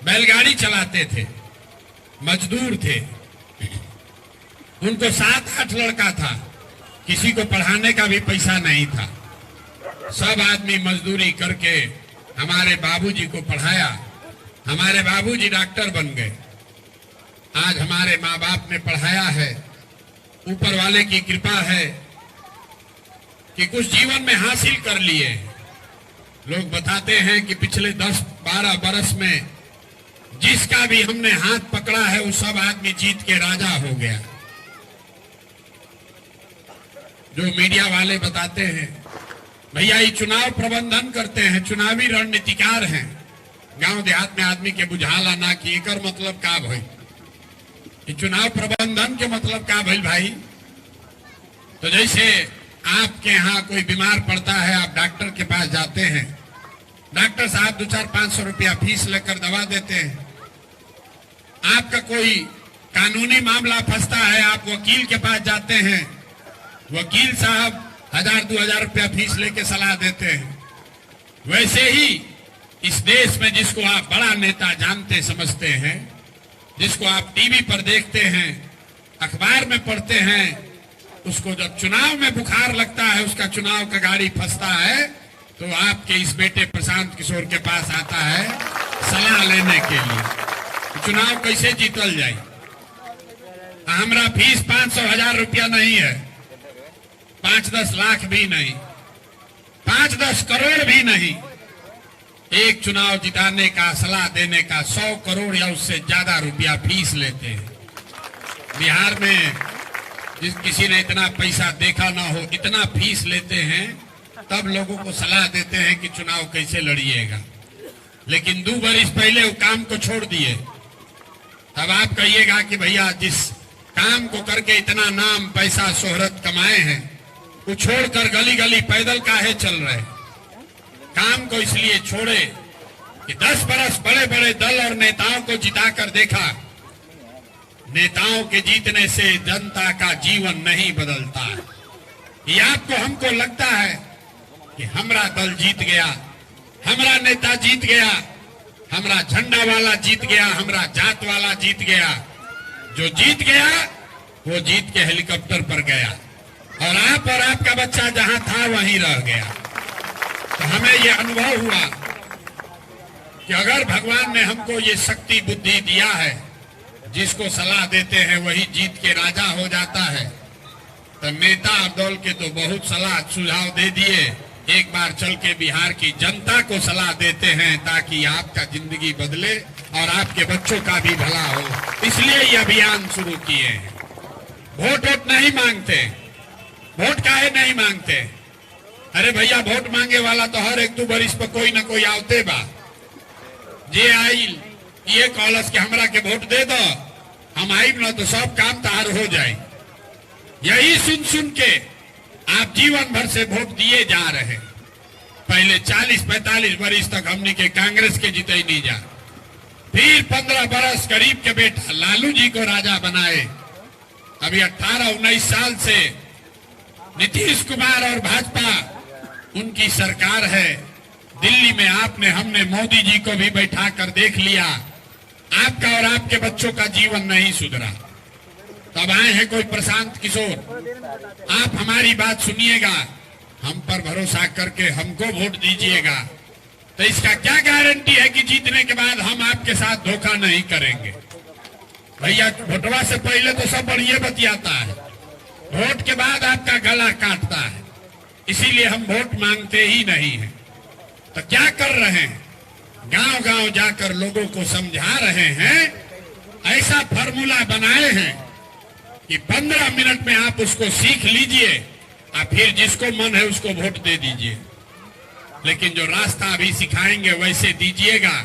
बैलगाड़ी चलाते थे, मजदूर थे, उनको 7-8 लड़का था, किसी को पढ़ाने का भी पैसा नहीं था। सब आदमी मजदूरी करके हमारे बाबूजी को पढ़ाया। हमारे बाबूजी डॉक्टर बन गए। आज हमारे माँ बाप ने पढ़ाया है। ऊपर वाले की कृपा है कि कुछ जीवन में हासिल कर लिए। लोग बताते हैं कि पिछले 10-12 बरस में जिसका भी हमने हाथ पकड़ा है वो सब आदमी जीत के राजा हो गया। जो मीडिया वाले बताते हैं भैया ये चुनाव प्रबंधन करते हैं, चुनावी रणनीतिकार हैं, गांव देहात में आदमी के बुझाला ना कि एकर मतलब का भाई, कि चुनाव प्रबंधन के मतलब का भाई भाई। तो जैसे आपके यहाँ कोई बीमार पड़ता है, आप डॉक्टर के पास जाते हैं, डॉक्टर साहब 200-500 रुपया फीस लेकर दवा देते हैं। आपका कोई कानूनी मामला फंसता है, आप वकील के पास जाते हैं, वकील साहब 1000-2000 रुपया फीस लेके सलाह देते हैं। वैसे ही इस देश में जिसको आप बड़ा नेता जानते समझते हैं, जिसको आप टीवी पर देखते हैं, अखबार में पढ़ते हैं, उसको जब चुनाव में बुखार लगता है, उसका चुनाव का गाड़ी फंसता है, तो आपके इस बेटे प्रशांत किशोर के पास आता है सलाह लेने के लिए चुनाव कैसे जीतल जाए। हमारा फीस 500-1000 रुपया नहीं है, 5-10 लाख भी नहीं, 5-10 करोड़ भी नहीं। एक चुनाव जिताने का, सलाह देने का 100 करोड़ या उससे ज्यादा रुपया फीस लेते हैं। बिहार में जिस किसी ने इतना पैसा देखा ना हो, इतना फीस लेते हैं, तब लोगों को सलाह देते हैं कि चुनाव कैसे लड़िएगा। लेकिन 2 बरस पहले वो काम को छोड़ दिए। अब आप कहिएगा कि भैया जिस काम को करके इतना नाम, पैसा, शोहरत कमाए हैं, वो छोड़कर गली गली पैदल काहे चल रहे? काम को इसलिए छोड़े कि 10 बरस बड़े बड़े दल और नेताओं को जिताकर देखा। नेताओं के जीतने से जनता का जीवन नहीं बदलता है। ये आपको हमको लगता है कि हमारा दल जीत गया, हमारा नेता जीत गया, हमारा झंडा वाला जीत गया, हमारा जात वाला जीत गया। जो जीत गया वो जीत के हेलीकॉप्टर पर गया और आप और आपका बच्चा जहां था वहीं रह गया। तो हमें ये अनुभव हुआ कि अगर भगवान ने हमको ये शक्ति बुद्धि दिया है, जिसको सलाह देते हैं वही जीत के राजा हो जाता है। तो नेता और दल के तो बहुत सलाह सुझाव दे दिए, एक बार चल के बिहार की जनता को सलाह देते हैं ताकि आपका जिंदगी बदले और आपके बच्चों का भी भला हो। इसलिए ये अभियान शुरू किए हैं। वोट नहीं मांगते, वोट काहे नहीं मांगते? अरे भैया वोट मांगे वाला तो हर 1-2 बरिस पर कोई ना कोई आवते बा। जे आइल ये कहलस कि हमरा के वोट दे दो, हम आइब ना तो सब काम तहार हो जाए। यही सुन सुन के आप जीवन भर से वोट दिए जा रहे। पहले 40-45 बरिस तक हमने के कांग्रेस के जीते नहीं जा, फिर 15 बरस गरीब के बेटा लालू जी को राजा बनाए। अभी 18-19 साल से नीतीश कुमार और भाजपा उनकी सरकार है। दिल्ली में आपने हमने मोदी जी को भी बैठा कर देख लिया, आपका और आपके बच्चों का जीवन नहीं सुधरा। तब आए हैं कोई प्रशांत किशोर, आप हमारी बात सुनिएगा, हम पर भरोसा करके हमको वोट दीजिएगा। तो इसका क्या गारंटी है कि जीतने के बाद हम आपके साथ धोखा नहीं करेंगे? भैया वोटवा से पहले तो सब बढ़िया बतियाता है, वोट के बाद आपका गला काटता है। इसीलिए हम वोट मांगते ही नहीं हैं। तो क्या कर रहे हैं? गांव गांव जाकर लोगों को समझा रहे हैं, ऐसा फॉर्मूला बनाए हैं कि 15 मिनट में आप उसको सीख लीजिए और फिर जिसको मन है उसको वोट दे दीजिए। लेकिन जो रास्ता अभी सिखाएंगे वैसे दीजिएगा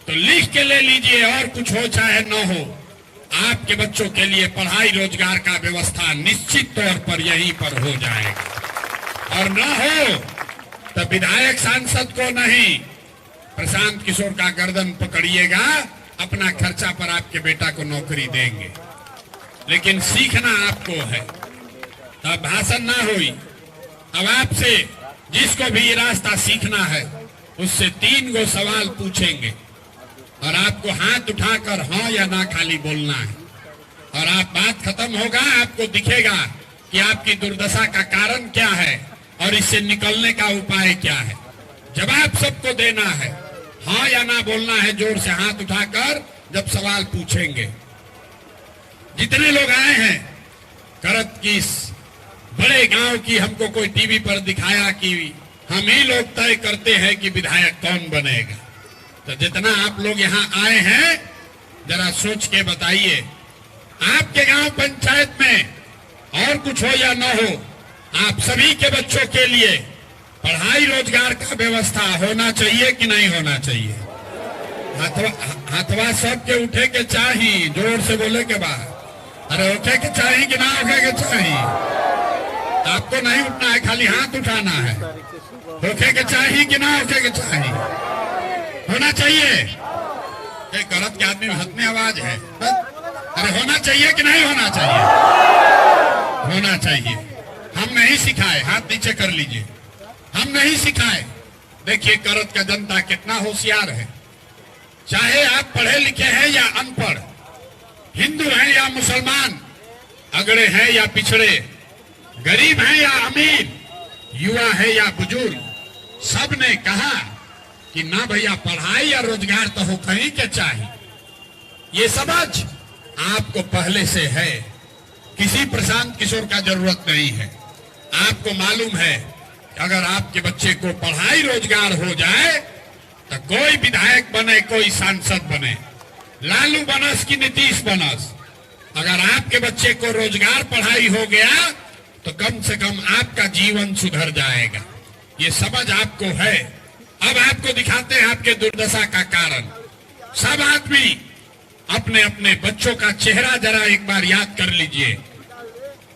तो लिख के ले लीजिए, और कुछ हो चाहे न हो, आपके बच्चों के लिए पढ़ाई रोजगार का व्यवस्था निश्चित तौर पर यहीं पर हो जाएगा। और न हो तो विधायक सांसद को नहीं, प्रशांत किशोर का गर्दन पकड़िएगा, अपना खर्चा पर आपके बेटा को नौकरी देंगे। लेकिन सीखना आपको है, तब भाषण ना हुई। अब आपसे जिसको भी ये रास्ता सीखना है उससे 3 गो सवाल पूछेंगे और आपको हाथ उठाकर हाँ या ना खाली बोलना है, और आप बात खत्म होगा, आपको दिखेगा कि आपकी दुर्दशा का कारण क्या है और इससे निकलने का उपाय क्या है। जवाब सबको देना है, हाँ या ना बोलना है, जोर से हाथ उठाकर जब सवाल पूछेंगे। जितने लोग आए हैं करत की इस बड़े गांव की, हमको कोई टीवी पर दिखाया कि हम ही लोग तय करते हैं कि विधायक कौन बनेगा। तो जितना आप लोग यहाँ आए हैं जरा सोच के बताइए, आपके गांव पंचायत में और कुछ हो या न हो, आप सभी के बच्चों के लिए पढ़ाई रोजगार का व्यवस्था होना चाहिए कि नहीं होना चाहिए? हाथवा सबके उठे के चाहिए, जोर से बोले के बाद। अरे उठे के चाहिए कि ना उठे के चाहिए? आपको नहीं उठना है, खाली हाथ उठाना है। उठे के चाहिए कि ना उठे के चाहिए? होना चाहिए। एक गलत के आदमी में हाथ में आवाज है। अरे होना चाहिए कि नहीं होना चाहिए? होना चाहिए। हम नहीं सिखाए, हाथ नीचे कर लीजिए, हम नहीं सिखाए। देखिए करत का जनता कितना होशियार है। चाहे आप पढ़े लिखे हैं या अनपढ़, हिंदू हैं या मुसलमान, अगड़े हैं या पिछड़े, गरीब हैं या अमीर, युवा है या बुजुर्ग, सब ने कहा कि ना भैया पढ़ाई या रोजगार तो हो कहीं के चाहिए। ये समझ आपको पहले से है, किसी प्रशांत किशोर का जरूरत नहीं है। आपको मालूम है कि अगर आपके बच्चे को पढ़ाई रोजगार हो जाए तो कोई विधायक बने, कोई सांसद बने, लालू बनस की नीतीश बनस, अगर आपके बच्चे को रोजगार पढ़ाई हो गया तो कम से कम आपका जीवन सुधर जाएगा। ये समझ आपको है। अब आपको दिखाते हैं आपके दुर्दशा का कारण। सब आदमी अपने अपने बच्चों का चेहरा जरा एक बार याद कर लीजिए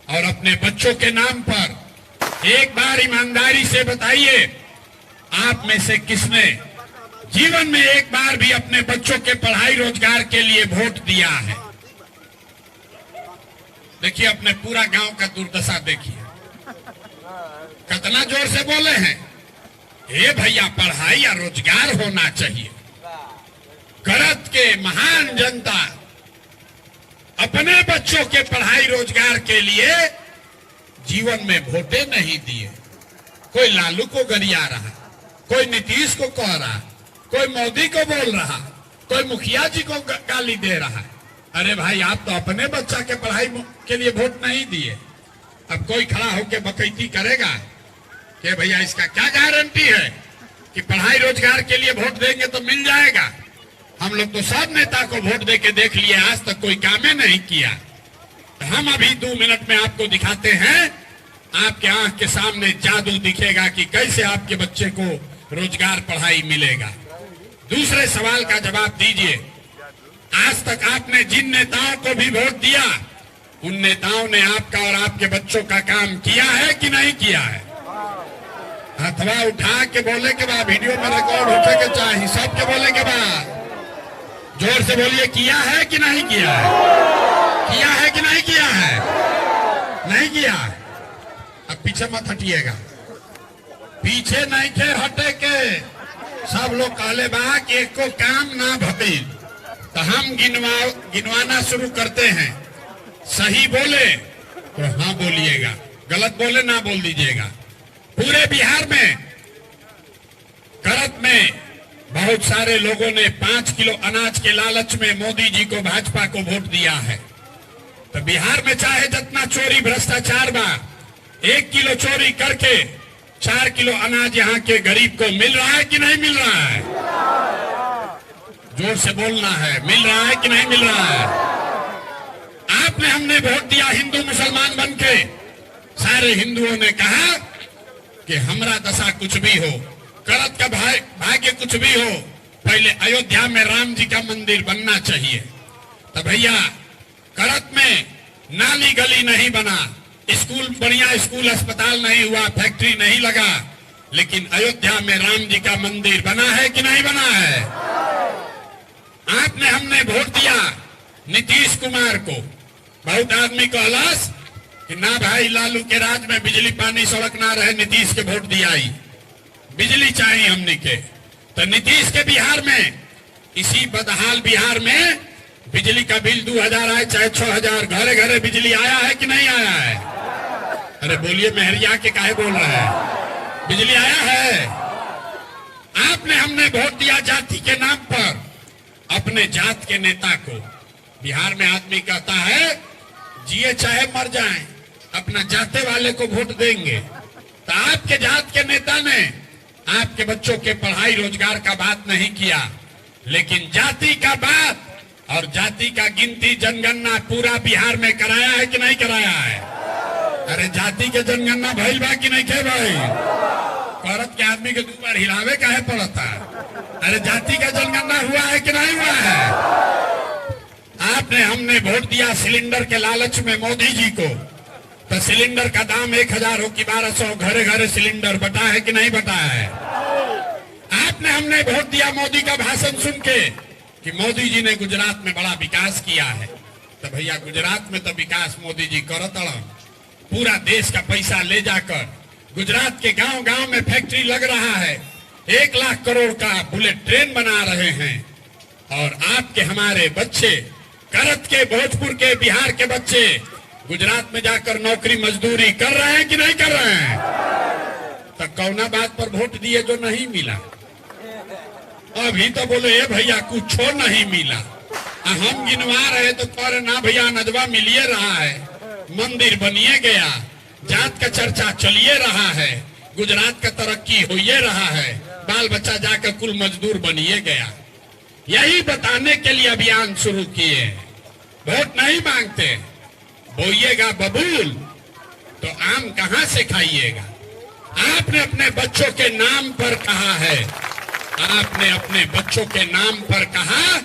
और अपने बच्चों के नाम पर एक बार ईमानदारी से बताइए, आप में से किसने जीवन में एक बार भी अपने बच्चों के पढ़ाई रोजगार के लिए वोट दिया है? देखिए अपने पूरा गांव का दुर्दशा देखिए, कितना जोर से बोले हैं, हे भैया पढ़ाई या रोजगार होना चाहिए। करत के महान जनता अपने बच्चों के पढ़ाई रोजगार के लिए जीवन में वोटे नहीं दिए। कोई लालू को गरिया रहा, कोई नीतीश को कह रहा, कोई मोदी को बोल रहा, कोई मुखिया जी को गाली दे रहा है। अरे भाई आप तो अपने बच्चा के पढ़ाई के लिए वोट नहीं दिए। अब कोई खड़ा होकर बकैती करेगा कि भैया इसका क्या गारंटी है कि पढ़ाई रोजगार के लिए वोट देंगे तो मिल जाएगा। हम लोग तो सब नेता को वोट दे के देख लिए, आज तक कोई काम नहीं किया। तो हम अभी 2 मिनट में आपको दिखाते हैं, आपके आंख के सामने जादू दिखेगा कि कैसे आपके बच्चे को रोजगार पढ़ाई मिलेगा। दूसरे सवाल का जवाब दीजिए, आज तक आपने जिन नेताओं को भी वोट दिया उन नेताओं ने आपका और आपके बच्चों का काम किया है कि नहीं किया है? हथवा उठा के बोले के बाद, वीडियो में रिकॉर्ड होने के चाहिए, सबके बोले के बाद जोर से बोलिए, किया है कि नहीं किया है? किया है कि नहीं किया है? नहीं किया। अब पीछे मत हटिएगा, पीछे नहीं थे हटे के। सब लोग कहले बा कि एक को काम ना भइल, तो हम गिनवाना शुरू करते हैं। सही बोले तो हाँ बोलिएगा, गलत बोले ना बोल दीजिएगा। पूरे बिहार में करत में बहुत सारे लोगों ने 5 किलो अनाज के लालच में मोदी जी को, भाजपा को वोट दिया है। तो बिहार में चाहे जितना चोरी भ्रष्टाचार बा, 1 किलो चोरी करके 4 किलो अनाज यहाँ के गरीब को मिल रहा है कि नहीं मिल रहा है? जोर से बोलना है, मिल रहा है कि नहीं मिल रहा है? आपने हमने वोट दिया हिंदू मुसलमान बनके, सारे हिंदुओं ने कहा कि हमरा दशा कुछ भी हो, करत का भाग्य कुछ भी हो, पहले अयोध्या में राम जी का मंदिर बनना चाहिए। तो भैया करत में नाली गली नहीं बना, स्कूल बढ़िया स्कूल अस्पताल नहीं हुआ, फैक्ट्री नहीं लगा, लेकिन अयोध्या में राम जी का मंदिर बना है कि नहीं बना है? आपने हमने वोट दिया नीतीश कुमार को। बहुत आदमी को हलास कि ना भाई लालू के राज में बिजली पानी सड़क ना रहे, नीतीश के वोट दिया ही, बिजली चाहिए हमने के। तो नीतीश के बिहार में इसी बदहाल बिहार में बिजली का बिल 2000 आए चाहे 6000, घरे घरे बिजली आया है कि नहीं आया है? अरे बोलिए, मेहरिया के काहे बोल रहे हैं? बिजली आया है। आपने हमने वोट दिया जाति के नाम पर अपने जात के नेता को। बिहार में आदमी कहता है जिए चाहे मर जाएं, अपना जाते वाले को वोट देंगे। तो आपके जात के नेता ने आपके बच्चों के पढ़ाई रोजगार का बात नहीं किया, लेकिन जाति का बात और जाति का गिनती जनगणना पूरा बिहार में कराया है कि नहीं कराया है? अरे जाति के जनगणना भइल बा कि नहीं थे भाई? औरत के आदमी के 2 बार हिलावे काहे पड़ता? अरे जाति का जनगणना हुआ है कि नहीं हुआ है? आपने हमने वोट दिया सिलेंडर के लालच में मोदी जी को, तो सिलेंडर का दाम 1000 हो कि 1200, घरे घरे सिलेंडर बटा है कि नहीं बटा है? आपने हमने वोट दिया मोदी का भाषण सुन के कि मोदी जी ने गुजरात में बड़ा विकास किया है। तो भैया गुजरात में तो विकास मोदी जी करत अड़न, पूरा देश का पैसा ले जाकर गुजरात के गांव गांव में फैक्ट्री लग रहा है, 1 लाख करोड़ का बुलेट ट्रेन बना रहे हैं। और आपके हमारे बच्चे करत के, भोजपुर के, बिहार के बच्चे गुजरात में जाकर नौकरी मजदूरी कर रहे हैं कि नहीं कर रहे हैं? तो कौना बात पर वोट दिए जो नहीं मिला? अभी तो बोले ए भैया कुछ नहीं मिला। हम गिनवा रहे तो कह रहे ना भैया नजवा मिलिए रहा है, मंदिर बनिए गया, जात का चर्चा चलिए रहा है, गुजरात का तरक्की होइए रहा है, बाल बच्चा जाकर कुल मजदूर बनिए गया। यही बताने के लिए अभियान शुरू किए। वोट नहीं मांगते, बोइएगा बबूल तो आम कहां से खाइएगा? आपने अपने बच्चों के नाम पर कहा है, आपने अपने बच्चों के नाम पर कहा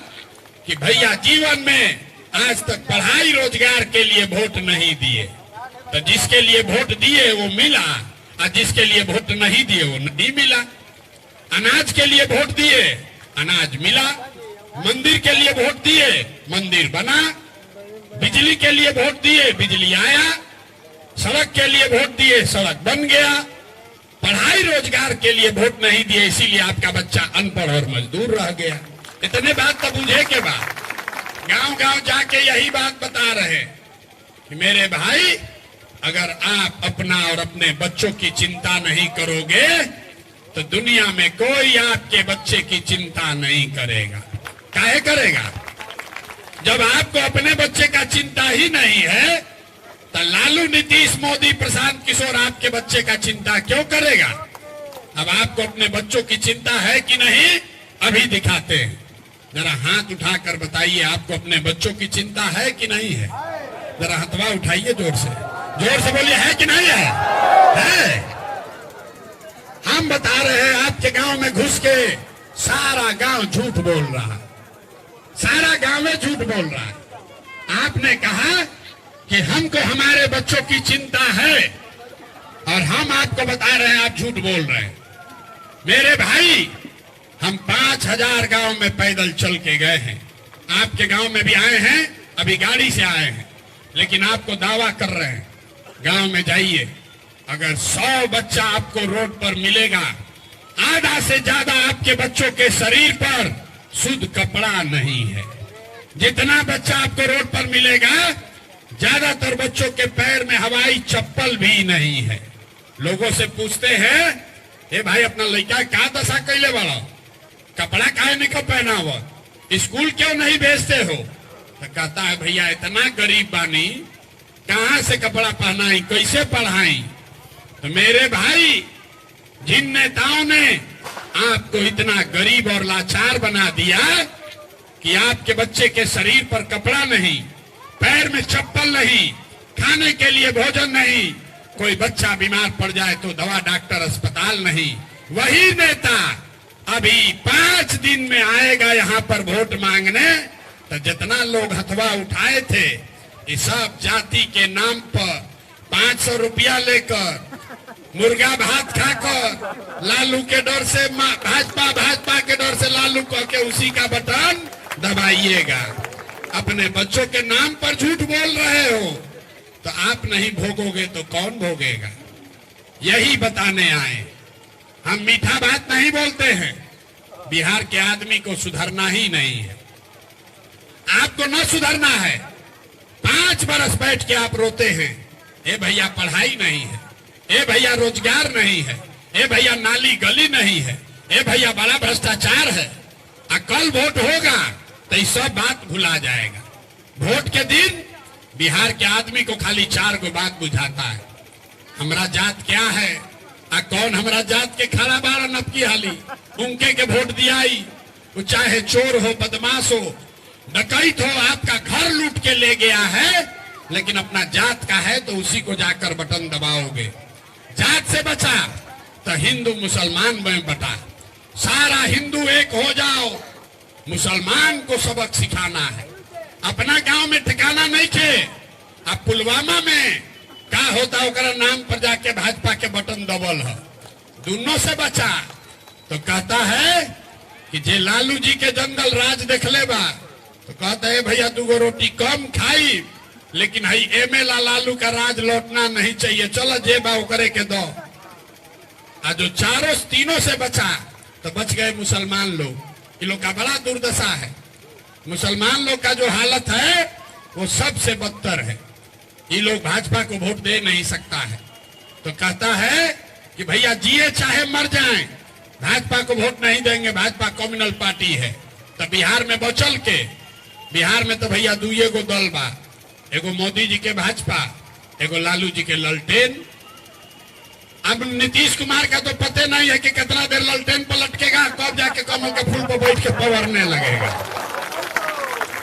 कि भैया जीवन में आज तक पढ़ाई रोजगार के लिए वोट नहीं दिए, तो जिसके लिए वोट दिए वो मिला और जिसके लिए वोट नहीं दिए वो नहीं मिला। अनाज के लिए वोट दिए, अनाज मिला। मंदिर के लिए वोट दिए, मंदिर बना। बिजली के लिए वोट दिए, बिजली आया। सड़क के लिए वोट दिए, सड़क बन गया। पढ़ाई रोजगार के लिए वोट नहीं दिए, इसीलिए आपका बच्चा अनपढ़ और मजदूर रह गया। इतने बात तो बुझे के बाद गांव गांव जाके यही बात बता रहे कि मेरे भाई अगर आप अपना और अपने बच्चों की चिंता नहीं करोगे तो दुनिया में कोई आपके बच्चे की चिंता नहीं करेगा। काहे करेगा? जब आपको अपने बच्चे का चिंता ही नहीं है तो लालू, नीतीश, मोदी, प्रशांत किशोर आपके बच्चे का चिंता क्यों करेगा? अब आपको अपने बच्चों की चिंता है कि नहीं? अभी दिखाते हैं। जरा हाथ उठाकर बताइए, आपको अपने बच्चों की चिंता है कि नहीं है? जरा हथवा उठाइए जोर से बोलिए, है कि नहीं है? है। हम बता रहे हैं आपके गांव में घुस के सारा गांव झूठ बोल रहा है, सारा गांव में झूठ बोल रहा है। आपने कहा कि हमको हमारे बच्चों की चिंता है और हम आपको बता रहे हैं आप झूठ बोल रहे हैं। मेरे भाई, हम 5000 गांव में पैदल चल के गए हैं। आपके गांव में भी आए हैं, अभी गाड़ी से आए हैं, लेकिन आपको दावा कर रहे हैं गांव में जाइए, अगर 100 बच्चा आपको रोड पर मिलेगा, आधा से ज्यादा आपके बच्चों के शरीर पर शुद्ध कपड़ा नहीं है। जितना बच्चा आपको रोड पर मिलेगा, ज्यादातर बच्चों के पैर में हवाई चप्पल भी नहीं है। लोगों से पूछते हैं, ए भाई अपना लड़का का दशा कैले वाला, कपड़ा काहे नहीं को पहना हुआ, स्कूल क्यों नहीं भेजते हो? तो कहता है भैया इतना गरीब बानी, कहां से कपड़ा पहनाई, कैसे पढ़ाई? तो मेरे भाई, जिन नेताओं ने आपको इतना गरीब और लाचार बना दिया कि आपके बच्चे के शरीर पर कपड़ा नहीं, पैर में चप्पल नहीं, खाने के लिए भोजन नहीं, कोई बच्चा बीमार पड़ जाए तो दवा डॉक्टर अस्पताल नहीं, वही नेता अभी 5 दिन में आएगा यहाँ पर वोट मांगने। तो जितना लोग हथवा उठाए थे, ये सब जाति के नाम पर 500 रुपया लेकर, मुर्गा भात खाकर, लालू के डर से भाजपा के डर से लालू कह के उसी का बटन दबाइएगा। अपने बच्चों के नाम पर झूठ बोल रहे हो, तो आप नहीं भोगोगे तो कौन भोगेगा? यही बताने आए। हम मीठा बात नहीं बोलते हैं, बिहार के आदमी को सुधरना ही नहीं है। आपको न सुधरना है। 5 बरस बैठ के आप रोते हैं, ए भैया पढ़ाई नहीं है, ए भैया रोजगार नहीं है, ए भैया नाली गली नहीं है, ए भैया बड़ा भ्रष्टाचार है। कल वोट होगा तो ये सब बात भुला जाएगा। वोट के दिन बिहार के आदमी को खाली 4 गो बात बुझाता है। हमारा जात क्या है, कौन हमारा जात के खड़ा बारा नपकी हाली उनके के वोट दियाई। वो चाहे चोर हो, बदमाश हो, डकैत हो, आपका घर लूट के ले गया है, लेकिन अपना जात का है तो उसी को जाकर बटन दबाओगे। जात से बचा तो हिंदू मुसलमान में बटा। सारा हिंदू एक हो जाओ, मुसलमान को सबक सिखाना है। अपना गांव में ठिकाना नहीं थे। अब पुलवामा में क्या होता होकर नाम पर जाके भाजपा के बटन दबल है। दोनों से बचा तो कहता है कि जे लालू जी के जंगल राज देख ले बा, तो कहता है भैया 2 रोटी कम खाई, लेकिन हई एमएलए लालू का राज लौटना नहीं चाहिए, चलो जे बा करे के दो। आज जो तीनों से बचा तो बच गए मुसलमान लोग। ये लोग का बड़ा दुर्दशा है। मुसलमान लोग का जो हालत है वो सबसे बदतर है। ये लोग भाजपा को वोट दे नहीं सकता है, तो कहता है कि भैया जिए चाहे मर जाएं, भाजपा को वोट नहीं देंगे, भाजपा कम्युनल पार्टी है। तो बिहार में बचल के, बिहार में तो भैया 2 गो दल बा, एगो मोदी जी के भाजपा, एगो लालू जी के ललटेन। अब नीतीश कुमार का तो पते नहीं है कि कितना देर ललटेन पलटकेगा, कब जाके कमल के फूल पर बैठ के पवरने लगेगा।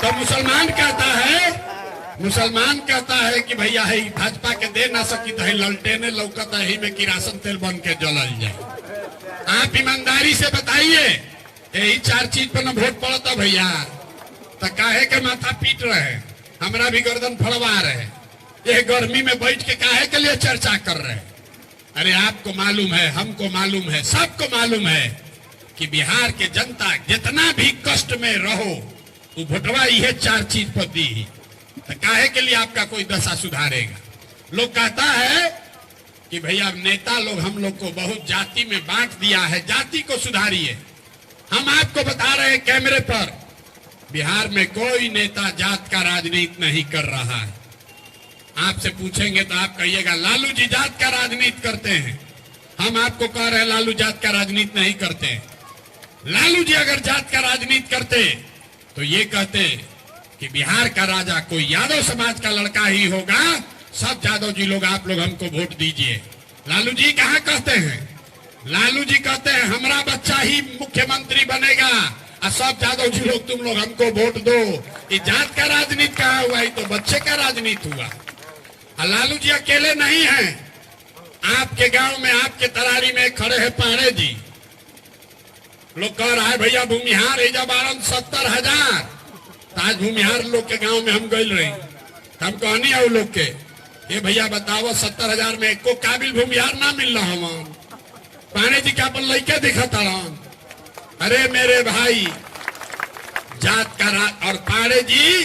तो मुसलमान कहता है कि भैया है भाजपा के दे ना सकी तो ललटेने लौकता ही में किरासन तेल बन के जलल जाए। आप ईमानदारी से बताइए, यही 4 चीज पर न वोट पड़ता भैया, तो काहे के माथा पीट रहे, हमरा भी गर्दन फड़वा रहे, ये गर्मी में बैठ के काहे के लिए चर्चा कर रहे। अरे आपको मालूम है, हमको मालूम है, सबको मालूम है कि बिहार के जनता जितना भी कष्ट में रहो तो वोटवा यह 4 चीज पर दी ही, तो काहे के लिए आपका कोई दशा सुधारेगा। लोग कहता है कि भैया नेता लोग हम लोग को बहुत जाति में बांट दिया है, जाति को सुधारिए। हम आपको बता रहे हैं कैमरे पर, बिहार में कोई नेता जात का राजनीति नहीं कर रहा है। आपसे पूछेंगे तो आप कहिएगा लालू जी जात का राजनीति करते हैं। हम आपको कह रहे हैं लालू जात का राजनीति नहीं करते। लालू जी अगर जात का राजनीति करते तो ये कहते कि बिहार का राजा कोई यादव समाज का लड़का ही होगा, सब यादव जी लोग आप लोग हमको वोट दीजिए। लालू जी कहाँ कहते हैं? लालू जी कहते हैं हमारा बच्चा ही मुख्यमंत्री बनेगा और सब यादव जी लोग तुम लोग हमको वोट दो। ये जात का राजनीति कहाँ हुआ, ये तो बच्चे का राजनीति हुआ। और लालू जी अकेले नहीं हैं, आपके गांव में आपके तरारी में खड़े हैं पाड़े जी। लोग कह रहा है भैया भूमिहार एजा 70,000। आज भूमिहार लोग के गांव में हम गए रही, हम कहनी है लोग के, ये भैया बताओ 70,000 में एको काबिल भूमिहार ना मिल रहा हम। पाने जी का अपन लड़के दिखता रहा। अरे मेरे भाई, जात का और पाड़े जी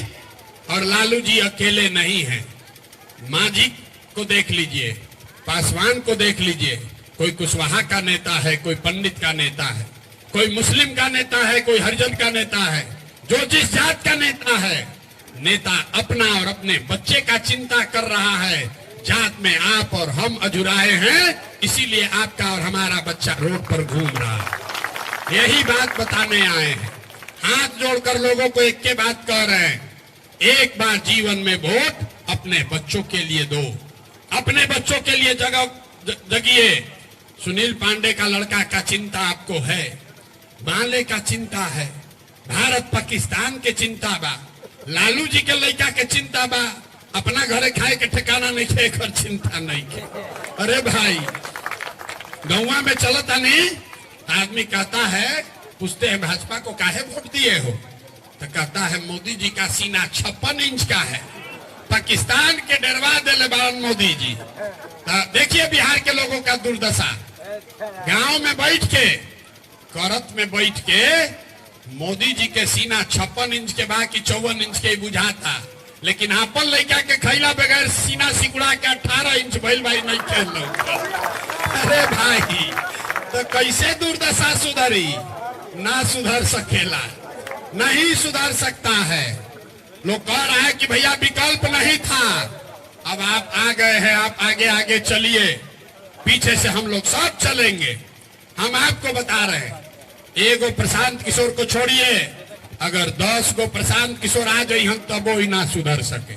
और लालू जी अकेले नहीं हैं। मांझी को देख लीजिए, पासवान को देख लीजिए, कोई कुशवाहा का नेता है, कोई पंडित का नेता है, कोई मुस्लिम का नेता है, कोई हरिजन का नेता है। जो जिस जात का नेता है, नेता अपना और अपने बच्चे का चिंता कर रहा है। जात में आप और हम अधुराए हैं, इसीलिए आपका और हमारा बच्चा रोड पर घूम रहा है। यही बात बताने आए हैं। हाथ जोड़कर लोगों को एक के बात कह रहे हैं, एक बार जीवन में वोट अपने बच्चों के लिए दो, अपने बच्चों के लिए जगिए। सुनील पांडे का लड़का का चिंता आपको है, बाले का चिंता है, भारत पाकिस्तान के चिंता बा, लालू जी के लड़का के चिंता बा, अपना घरे खाए के ठिकाना नहीं खे, घर चिंता नहीं खे। अरे भाई, गौवा में चलता नहीं, आदमी कहता है, पूछते हैं भाजपा को काहे वोट दिए हो, तो कहता है मोदी जी का सीना 56 इंच का है, पाकिस्तान के डरवा दे बारन मोदी जी। तो देखिए बिहार के लोगों का दुर्दशा, गांव में बैठ के, करत में बैठ के मोदी जी के सीना 56 इंच के बाद की 54 इंच के बुझाता, लेकिन आपन लड़का के खैला बगैर सीना सिकुड़ा के 18 इंच भइल भाई नहीं खेल लो। अरे भाई, तो कैसे दुर्दशा सुधरी? ना सुधर सकेला, नहीं सुधर सकता है। लोग कह रहा है कि भैया विकल्प नहीं था, अब आप आ गए हैं, आप आगे आगे चलिए, पीछे से हम लोग सब चलेंगे। हम आपको बता रहे हैं, एगो प्रशांत किशोर को छोड़िए, अगर 10 गो प्रशांत किशोर आ जाए हम तब वो ही ना सुधर सके।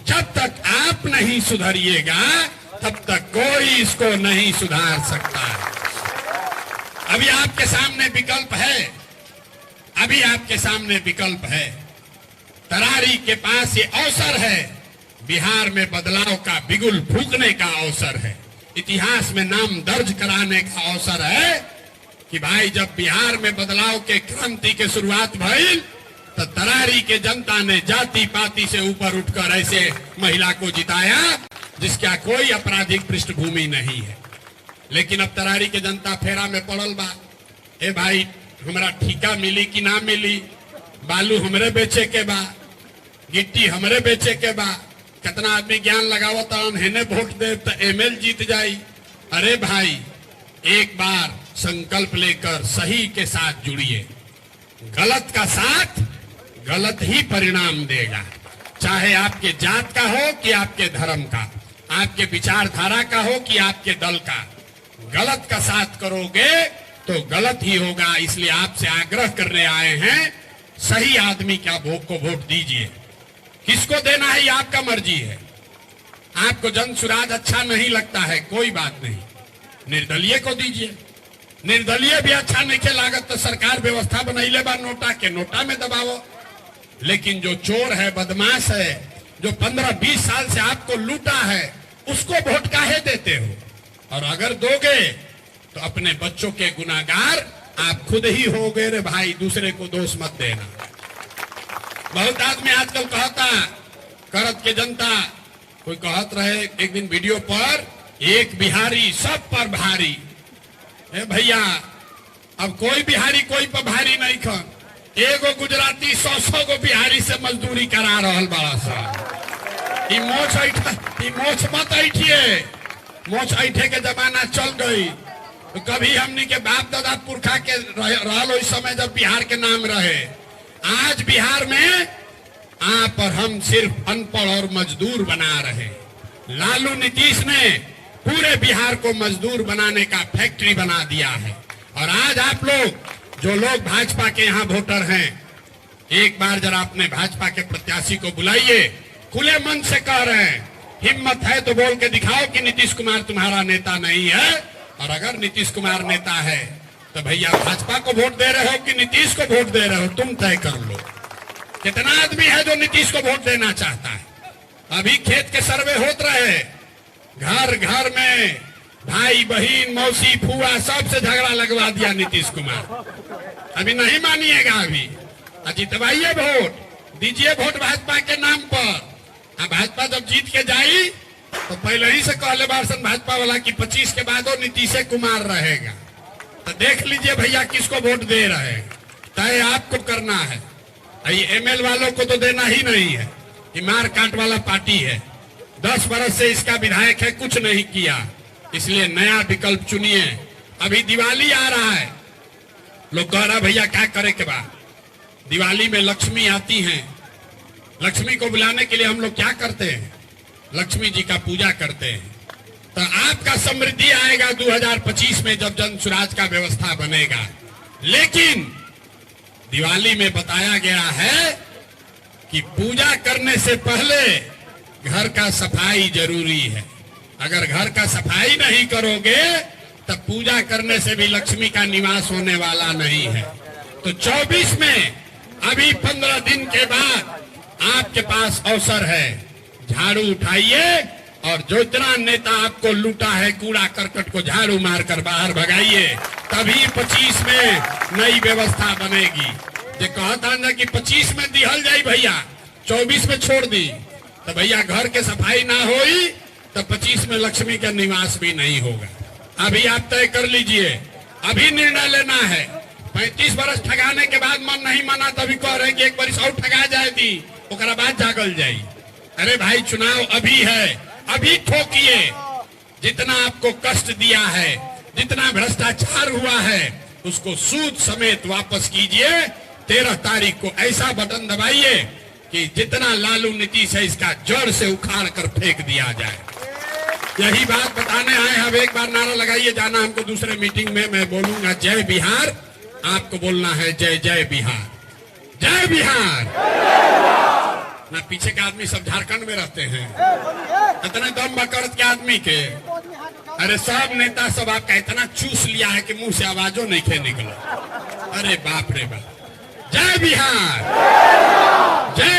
जब तक आप नहीं सुधरिएगा तब तक कोई इसको नहीं सुधार सकता है। अभी आपके सामने विकल्प है, अभी आपके सामने विकल्प है। तरारी के पास ये अवसर है, बिहार में बदलाव का बिगुल फूंकने का अवसर है, इतिहास में नाम दर्ज कराने का अवसर है कि भाई जब बिहार में बदलाव के क्रांति के शुरुआत भई तो तरारी के जनता ने जाति पाति से ऊपर उठकर ऐसे महिला को जिताया जिसका कोई आपराधिक पृष्ठभूमि नहीं है। लेकिन अब तरारी के जनता फेरा में पड़ल बा, ए भाई हमरा ठेका मिली कि ना मिली, बालू हमरे बेचे के बा, गिट्टी हमरे बेचे के बा, कितना आदमी ज्ञान लगावत हेने वोट दे तो एमएल जीत जाई। अरे भाई एक बार संकल्प लेकर सही के साथ जुड़िए, गलत का साथ गलत ही परिणाम देगा, चाहे आपके जात का हो कि आपके धर्म का, आपके विचारधारा का हो कि आपके दल का। गलत का साथ करोगे तो गलत ही होगा। इसलिए आपसे आग्रह करने आए हैं, सही आदमी क्या को वोट दीजिए। किसको देना है ये आपका मर्जी है। आपको जन सुराज अच्छा नहीं लगता है, कोई बात नहीं, निर्दलीय को दीजिए। निर्दलीय भी अच्छा नहीं के लागत तो सरकार व्यवस्था बनैले बा नोटा के, नोटा में दबावो। लेकिन जो चोर है, बदमाश है, जो 15-20 साल से आपको लूटा है, उसको वोट काहे देते हो? और अगर दोगे तो अपने बच्चों के गुनाहगार आप खुद ही होगे रे भाई, दूसरे को दोष मत देना। बहुत आदमी आजकल कहता करत के जनता, कोई कहत रहे एक दिन वीडियो पर, एक बिहारी सब पर भारी। भैया अब कोई बिहारी कोई पर भारी नहीं खन, एगो गुजराती 100 गो बिहारी से मजदूरी करा रहल बड़ा सा। मोछ मत ऐठिए, मोछ ऐठे के जमाना चल गई। तो कभी हमनी के बाप दादा पुरखा के रहल उस समय जब बिहार के नाम रहे। आज बिहार में आप और हम सिर्फ अनपढ़ और मजदूर बना रहे। लालू नीतीश ने पूरे बिहार को मजदूर बनाने का फैक्ट्री बना दिया है। और आज आप लोग जो लोग भाजपा के यहाँ वोटर हैं, एक बार जरा अपने भाजपा के प्रत्याशी को बुलाइए, खुले मन से कह रहे हैं, हिम्मत है तो बोल के दिखाओ कि नीतीश कुमार तुम्हारा नेता नहीं है। और अगर नीतीश कुमार नेता है तो भैया भाजपा को वोट दे रहे हो कि नीतीश को वोट दे रहे हो, तुम तय कर लो। कितना आदमी है जो नीतीश को वोट देना चाहता है? अभी खेत के सर्वे होत रहे, घर घर में भाई बहन मौसी फुआ सबसे झगड़ा लगवा दिया नीतीश कुमार। अभी नहीं मानिएगा, अभी जितवाइए, वोट दीजिए, वोट भाजपा के नाम पर। भाजपा जब जीत के जाई तो पहले ही से कहले बारसन भाजपा वाला कि 25 के बाद वो नीतीश कुमार रहेगा। तो देख लीजिए भैया किसको वोट दे रहे हैं, तय आपको करना है। ये एमएल वालों को तो देना ही नहीं है, ये मार काट वाला पार्टी है। 10 बरस से इसका विधायक है, कुछ नहीं किया, इसलिए नया विकल्प चुनिए। अभी दिवाली आ रहा है, लोग कह रहा भैया क्या करे के बाद, दिवाली में लक्ष्मी आती हैं, लक्ष्मी को बुलाने के लिए हम लोग क्या करते हैं, लक्ष्मी जी का पूजा करते हैं। तो आपका समृद्धि आएगा 2025 में जब जन सुराज का व्यवस्था बनेगा। लेकिन दिवाली में बताया गया है कि पूजा करने से पहले घर का सफाई जरूरी है। अगर घर का सफाई नहीं करोगे तब पूजा करने से भी लक्ष्मी का निवास होने वाला नहीं है। तो 24 में अभी 15 दिन के बाद आपके पास अवसर है, झाड़ू उठाइए और जो इतना नेता आपको लूटा है कूड़ा करकट को झाड़ू मारकर बाहर भगाइए, तभी 25 में नई व्यवस्था बनेगी। जो कहता ना कि 25 में दिहल जाई भैया, 24 में छोड़ दी, तो भैया घर के सफाई ना होई तो 25 में लक्ष्मी का निवास भी नहीं होगा। अभी आप तय कर लीजिए, अभी निर्णय लेना है। 35 बरस ठगाने के बाद मन नहीं माना तभी कह रहे कि एक बरस और ठगा जाए दी, ओकरा बाद जागल जाई। अरे भाई चुनाव अभी है, अभी ठोकिए। जितना आपको कष्ट दिया है, जितना भ्रष्टाचार हुआ है, उसको सूद समेत वापस कीजिए। 13 तारीख को ऐसा बटन दबाइए कि जितना लालू नीतीश है इसका जड़ से उखाड़ कर फेंक दिया जाए। यही बात बताने आए। अब एक बार नारा लगाइए, जाना हमको दूसरे मीटिंग में। मैं बोलूंगा जय बिहार, आपको बोलना है जय जय बिहार, जय बिहार। ना पीछे के आदमी सब झारखंड में रहते हैं, इतने दम बकरत के आदमी के। अरे सब नेता सब आपका इतना चूस लिया है कि मुंह से आवाजों नहीं खे निकला। अरे बाप रे बाप। जय बिहार, जय